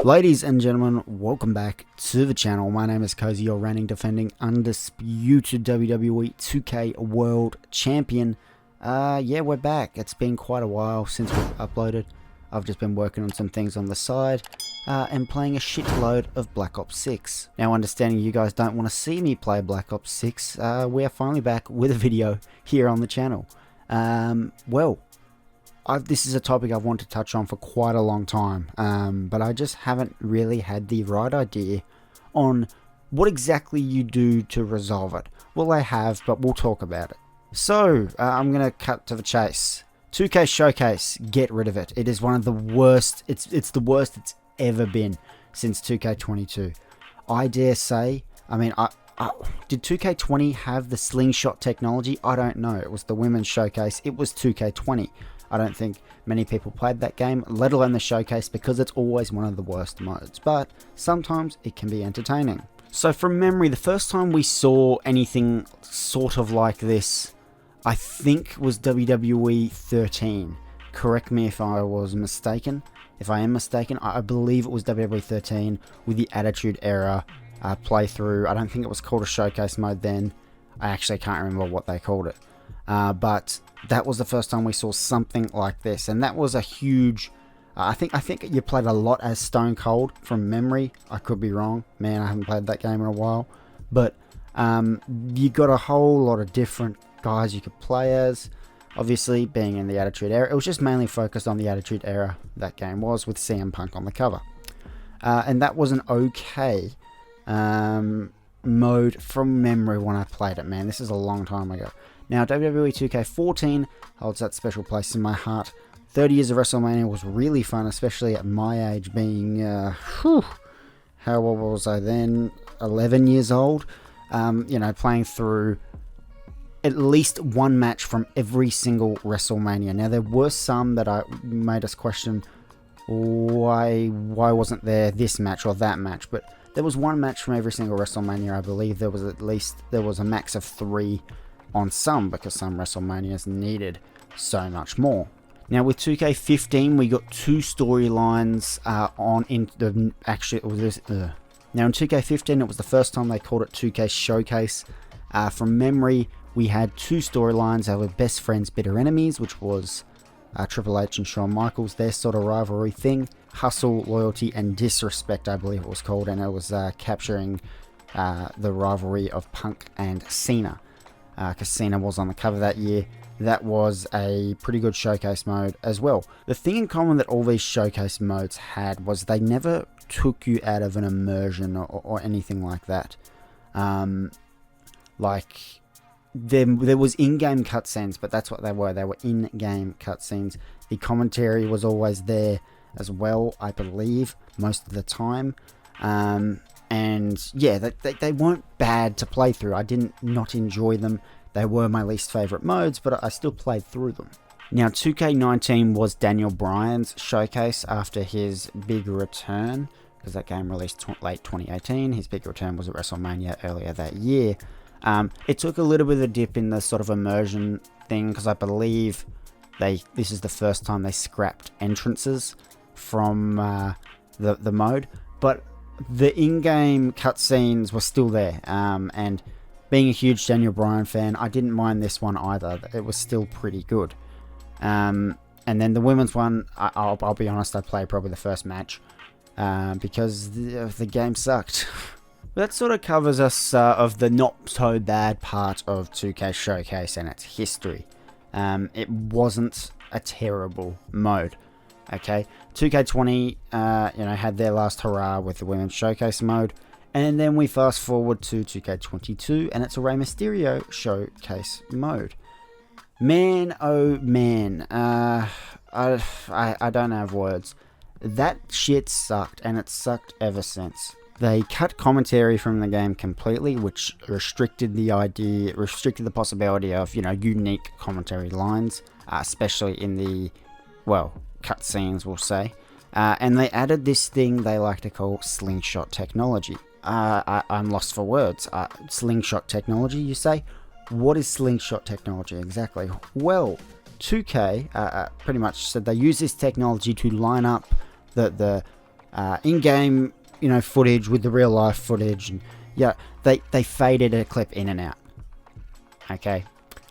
Ladies and gentlemen, welcome back to the channel. My name is Cozey, your reigning, defending, undisputed WWE 2K World Champion. Yeah, we're back. It's been quite a while since we've uploaded. I've just been working on some things on the side and playing a shitload of Black Ops 6. Now, understanding you guys don't want to see me play Black Ops 6, we are finally back with a video here on the channel. This is a topic I've wanted to touch on for quite a long time, but I just haven't really had the right idea on what exactly you do to resolve it. Well, I have, but we'll talk about it. So, I'm going to cut to the chase. 2K Showcase, get rid of it. It is one of the worst, it's the worst it's ever been since 2K22. I dare say, I mean, did 2K20 have the Slingshot technology? I don't know. It was the Women's Showcase. It was 2K20. I don't think many people played that game, let alone the Showcase, because it's always one of the worst modes, but sometimes it can be entertaining. So from memory, the first time we saw anything sort of like this, I think was WWE 13. Correct me if I was mistaken. If I am mistaken, I believe it was WWE 13 with the Attitude Era playthrough. I don't think it was called a Showcase mode then. I actually can't remember what they called it. But that was the first time we saw something like this, and that was a huge. I think you played a lot as Stone Cold from memory. I could be wrong, man. I haven't played that game in a while, but you got a whole lot of different guys you could play as. Obviously, being in the Attitude Era, it was just mainly focused on the Attitude Era. That game was with CM Punk on the cover, and that was an okay mode from memory when I played it. Man, this is a long time ago. Now, WWE 2K14 holds that special place in my heart. 30 years of WrestleMania was really fun, especially at my age, being, how old was I then? 11 years old. You know, playing through at least one match from every single WrestleMania. Now, there were some that made us question why wasn't there this match or that match, but there was one match from every single WrestleMania. I believe there was a max of 3 on some, because some WrestleManias needed so much more. Now with 2K15 we got 2 storylines now in 2K15 it was the first time they called it 2K Showcase. From memory we had 2 storylines. They were Best Friends Bitter Enemies, which was Triple H and Shawn Michaels, their sort of rivalry thing. Hustle, Loyalty and Disrespect, I believe it was called, and it was capturing the rivalry of Punk and Cena. Because Cena was on the cover that year. That was a pretty good showcase mode as well. The thing in common that all these showcase modes had was they never took you out of an immersion or anything like that. Like, there was in-game cutscenes, but that's what they were. They were in-game cutscenes. The commentary was always there as well, I believe, most of the time. And yeah, they weren't bad to play through. I didn't not enjoy them. They were my least favourite modes, but I still played through them. Now, 2K19 was Daniel Bryan's showcase after his big return, because that game released late 2018. His big return was at WrestleMania earlier that year. It took a little bit of a dip in the sort of immersion thing, because I believe this is the first time they scrapped entrances from the mode, but the in-game cutscenes were still there, and being a huge Daniel Bryan fan, I didn't mind this one either. It was still pretty good. And then the women's one, I'll be honest, I played probably the first match because the game sucked. That sort of covers us of the not so bad part of 2K Showcase and its history. It wasn't a terrible mode. Okay, 2K20, had their last hurrah with the Women's Showcase mode, and then we fast forward to 2K22, and it's a Rey Mysterio Showcase mode. Man, oh man, I don't have words. That shit sucked, and it's sucked ever since. They cut commentary from the game completely, which restricted the possibility of, unique commentary lines, especially in the, cutscenes, we'll say. And they added this thing they like to call Slingshot technology. I'm lost for words. Slingshot technology, you say? What is Slingshot technology exactly? Well, 2K pretty much said they use this technology to line up the in-game, footage with the real life footage, and yeah, they faded a clip in and out. Okay,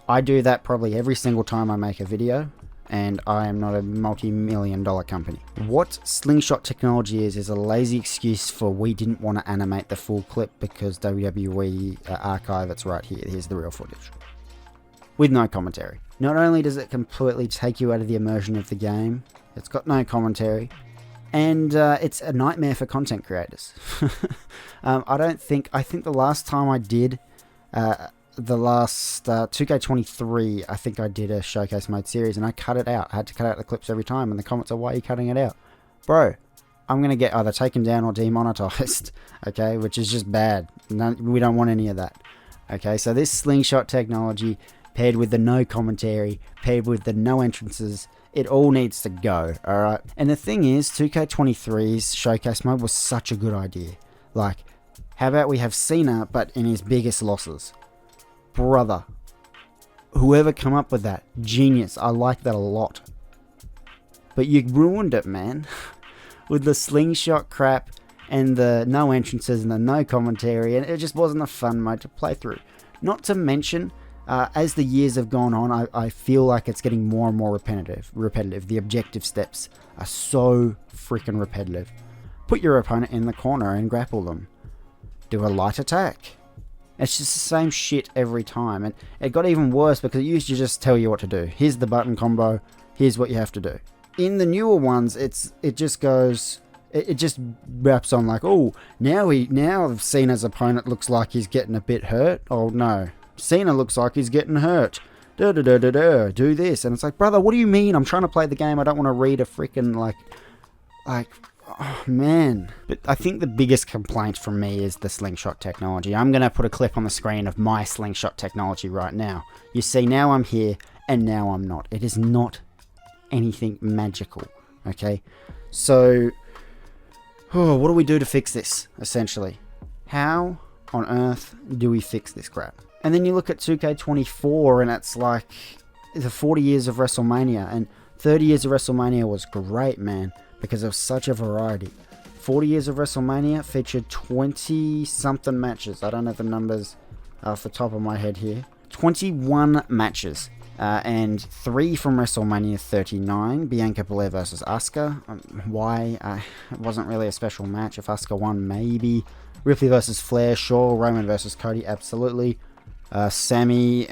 I do that probably every single time I make a video, and I am not a multi-million-dollar company. What Slingshot technology is a lazy excuse for we didn't want to animate the full clip because WWE archive it's right here. Here's the real footage with no commentary. Not only does it completely take you out of the immersion of the game, it's got no commentary, and it's a nightmare for content creators. I think the last time I did, the last 2K23, I think I did a showcase mode series, and I cut it out. I had to cut out the clips every time, and the comments are, why are you cutting it out? Bro, I'm going to get either taken down or demonetized, okay, which is just bad. We don't want any of that. Okay, so this Slingshot technology, paired with the no commentary, paired with the no entrances, it all needs to go, alright? And the thing is, 2K23's showcase mode was such a good idea. Like, how about we have Cena, but in his biggest losses? Brother, whoever come up with that, genius. I like that a lot. But you ruined it, man. With the Slingshot crap and the no entrances and the no commentary, and it just wasn't a fun mode to play through. Not to mention, as the years have gone on, I feel like it's getting more and more repetitive. The objective steps are so freaking repetitive. Put your opponent in the corner and grapple them. Do a light attack. It's just the same shit every time. And it got even worse because it used to just tell you what to do. Here's the button combo. Here's what you have to do. In the newer ones, it just goes... It just wraps on like, oh, now Cena's opponent looks like he's getting a bit hurt. Oh, no. Cena looks like he's getting hurt. Do this. And it's like, brother, what do you mean? I'm trying to play the game. I don't want to read a freaking, like, oh, man. But I think the biggest complaint from me is the Slingshot technology. I'm going to put a clip on the screen of my Slingshot technology right now. You see, now I'm here, and now I'm not. It is not anything magical, okay? So, what do we do to fix this, essentially? How on earth do we fix this crap? And then you look at 2K24, and it's like the 40 years of WrestleMania, and 30 years of WrestleMania was great, man, because of such a variety. 40 years of WrestleMania featured 20-something matches. I don't know the numbers off the top of my head here. 21 matches, and 3 from WrestleMania 39, Bianca Belair versus Asuka. Why? It wasn't really a special match. If Asuka won, maybe. Ripley versus Flair, sure. Roman versus Cody, absolutely. Sammy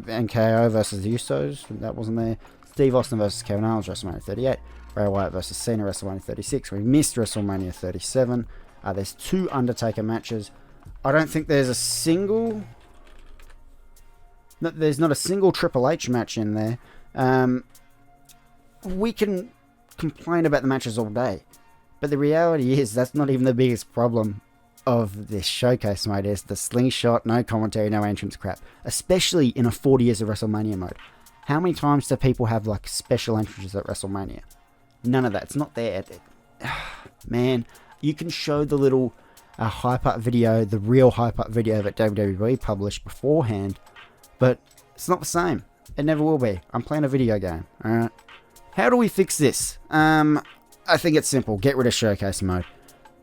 and KO versus the Usos, that wasn't there. Steve Austin versus Kevin Owens, WrestleMania 38. Bray Wyatt versus Cena, WrestleMania 36. We missed WrestleMania 37. There's 2 Undertaker matches. I don't think there's a single... There's not a single Triple H match in there. We can complain about the matches all day, but the reality is that's not even the biggest problem of this showcase mode. Is the Slingshot, no commentary, no entrance crap, especially in a 40 years of WrestleMania mode. How many times do people have like special entrances at WrestleMania? None of that. It's not there. Man, you can show the little hype up video, the real hype up video that WWE published beforehand, but it's not the same. It never will be. I'm playing a video game. Alright. How do we fix this? I think it's simple. Get rid of showcase mode.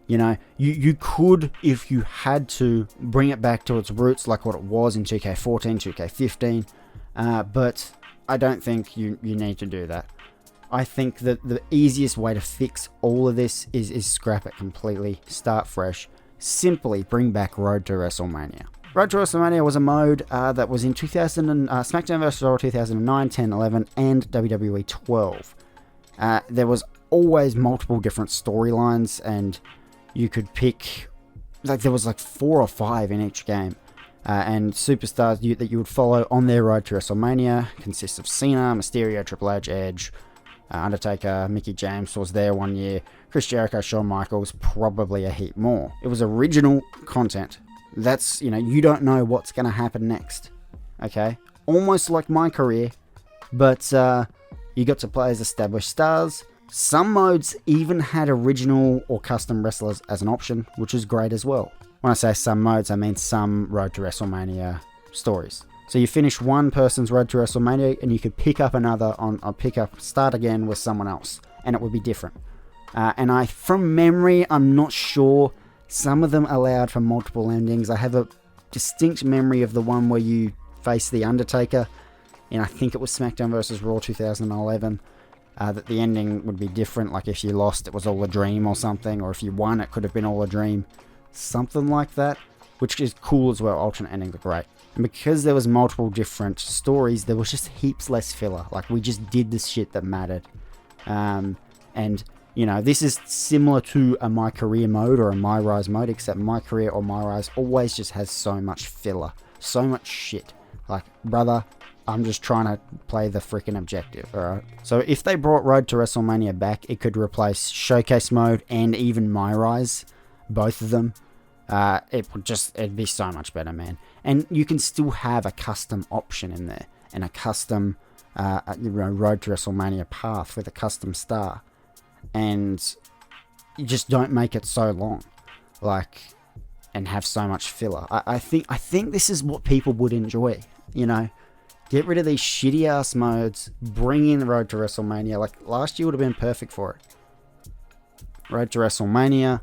You know, you could, if you had to, bring it back to its roots like what it was in 2K14, 2K15, but I don't think you need to do that. I think that the easiest way to fix all of this is scrap it completely, start fresh, simply bring back Road to WrestleMania. Road to WrestleMania was a mode that was in SmackDown vs. Raw 2009, 10, 11, and WWE 12. There was always multiple different storylines, and you could pick, like there was like 4 or 5 in each game. And superstars that you would follow on their road to WrestleMania consists of Cena, Mysterio, Triple H, Edge, Undertaker, Mickey James was there one year, Chris Jericho, Shawn Michaels, probably a heap more. It was original content. That's, you don't know what's going to happen next. Okay? Almost like my career, but you got to play as established stars. Some modes even had original or custom wrestlers as an option, which is great as well. When I say some modes, I mean some Road to WrestleMania stories. So you finish one person's Road to WrestleMania and you could pick up another start again with someone else, and it would be different. And from memory, I'm not sure. Some of them allowed for multiple endings. I have a distinct memory of the one where you face the Undertaker, and I think it was SmackDown vs. Raw 2011, that the ending would be different. Like if you lost, it was all a dream or something, or if you won, it could have been all a dream. Something like that, which is cool as well. Alternate endings are great. And because there was multiple different stories, there was just heaps less filler. Like we just did the shit that mattered. And you know, this is similar to a My Career mode or a My Rise mode, except My Career or My Rise always just has so much filler, so much shit. Like, brother, I'm just trying to play the freaking objective, alright? So if they brought Road to WrestleMania back, it could replace Showcase mode and even My Rise, both of them. It'd be so much better, man. And you can still have a custom option in there, and a custom, Road to WrestleMania path with a custom star. And you just don't make it so long, like, and have so much filler. I think this is what people would enjoy, you know. Get rid of these shitty ass modes, bring in the Road to WrestleMania. Like last year would have been perfect for it. Road to WrestleMania,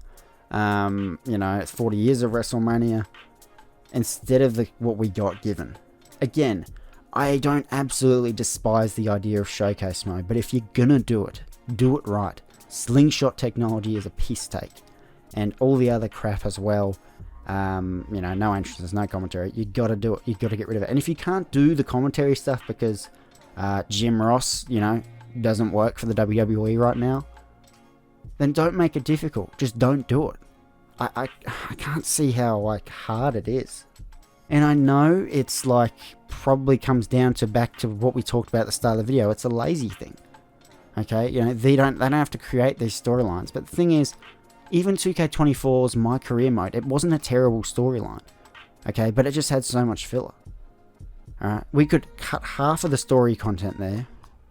you know, 40 years of WrestleMania, instead of what we got given. Again, I don't absolutely despise the idea of Showcase mode, but if you're gonna do it right. Slingshot technology is a piss take, and all the other crap as well. You know, no entrances, no commentary. You gotta do it. You gotta get rid of it. And if you can't do the commentary stuff because Jim Ross, you know, doesn't work for the WWE right now, then don't make it difficult. Just don't do it. I can't see how like hard it is. And I know it's like probably comes down to back to what we talked about at the start of the video. It's a lazy thing. Okay, you know, they don't have to create these storylines. But the thing is, even 2K24's My Career mode, it wasn't a terrible storyline. Okay, but it just had so much filler. Alright, we could cut half of the story content there,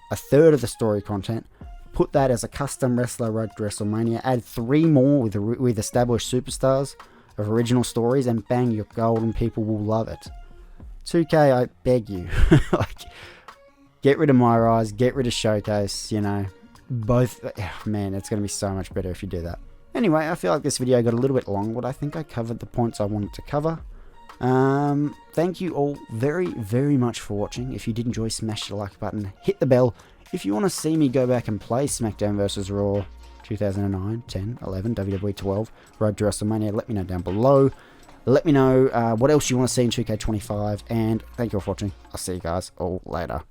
a third of the story content, put that as a custom wrestler Road to WrestleMania, add 3 more with established superstars of original stories, and bang, you're golden. People will love it. 2K, I beg you. Like, get rid of My Rise, get rid of Showcase, you know. Both, man, it's going to be so much better if you do that. Anyway, I feel like this video got a little bit long, but I think I covered the points I wanted to cover. Thank you all very, very much for watching. If you did enjoy, smash the like button, hit the bell. If you want to see me go back and play SmackDown vs. Raw 2009, 10, 11, WWE 12, Road to WrestleMania, let me know down below. Let me know what else you want to see in 2K25, and thank you all for watching. I'll see you guys all later.